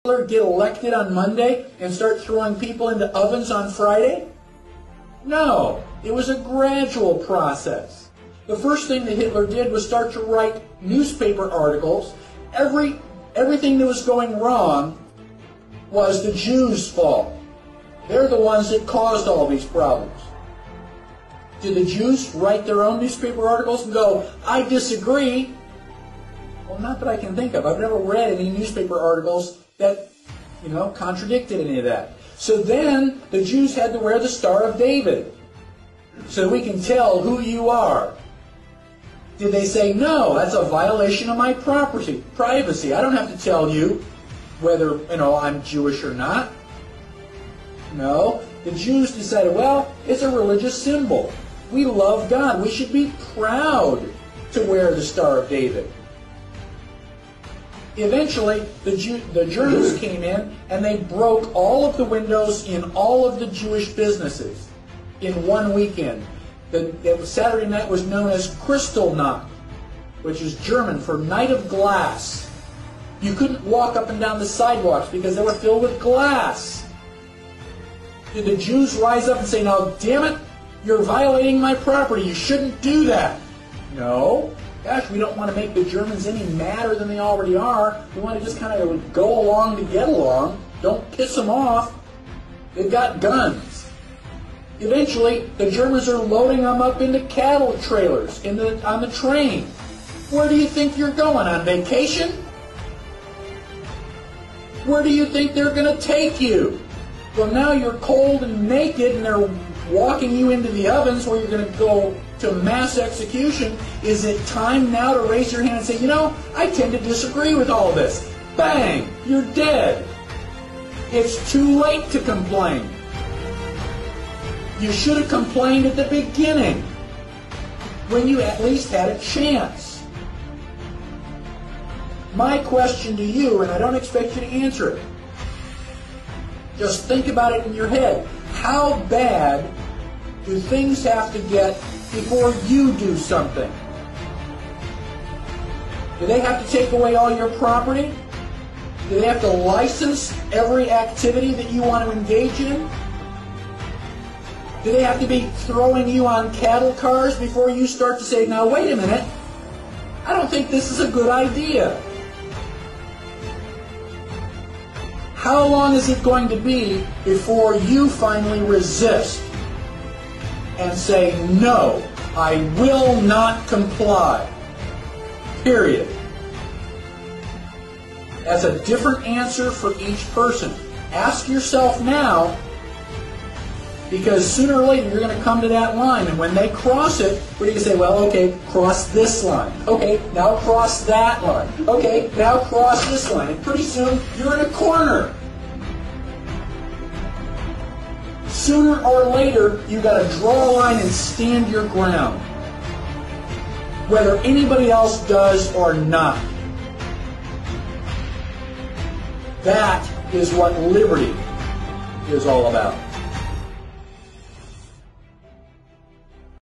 Hitler get elected on Monday and start throwing people into ovens on Friday? No, it was a gradual process. The first thing that Hitler did was start to write newspaper articles. Everything that was going wrong was the Jews' fault. They're the ones that caused all these problems. Did the Jews write their own newspaper articles and go, I disagree? Well, not that I can think of. I've never read any newspaper articles that, contradicted any of that. So then the Jews had to wear the Star of David so that we can tell who you are. Did they say, no, that's a violation of my privacy. I don't have to tell you whether, I'm Jewish or not. No, the Jews decided, well, it's a religious symbol. We love God. We should be proud to wear the Star of David. Eventually, the Germans came in and they broke all of the windows in all of the Jewish businesses in one weekend. The Saturday night was known as Kristallnacht, which is German for Night of Glass. You couldn't walk up and down the sidewalks because they were filled with glass. Did the Jews rise up and say, now, damn it, you're violating my property. You shouldn't do that? No. Gosh, we don't want to make the Germans any madder than they already are. We want to just kind of go along to get along. Don't piss them off. They've got guns. Eventually, the Germans are loading them up into cattle trailers on the train. Where do you think you're going? On vacation? Where do you think they're going to take you? Well, now you're cold and naked and they're walking you into the ovens where you're going to go to mass execution. Is it time now to raise your hand and say, I tend to disagree with all this? Bang! You're dead. It's too late to complain. You should have complained at the beginning when you at least had a chance. My question to you, and I don't expect you to answer it, just think about it in your head. How bad do things have to get before you do something? Do they have to take away all your property? Do they have to license every activity that you want to engage in? Do they have to be throwing you on cattle cars before you start to say, now wait a minute, I don't think this is a good idea? How long is it going to be before you finally resist and say, no, I will not comply? Period. That's a different answer for each person. Ask yourself now, because sooner or later you're going to come to that line, and when they cross it, what do you say? Well, okay, cross this line. Okay, now cross that line. Okay, now cross this line. And pretty soon you're in a corner. Sooner or later, you've got to draw a line and stand your ground, whether anybody else does or not. That is what liberty is all about.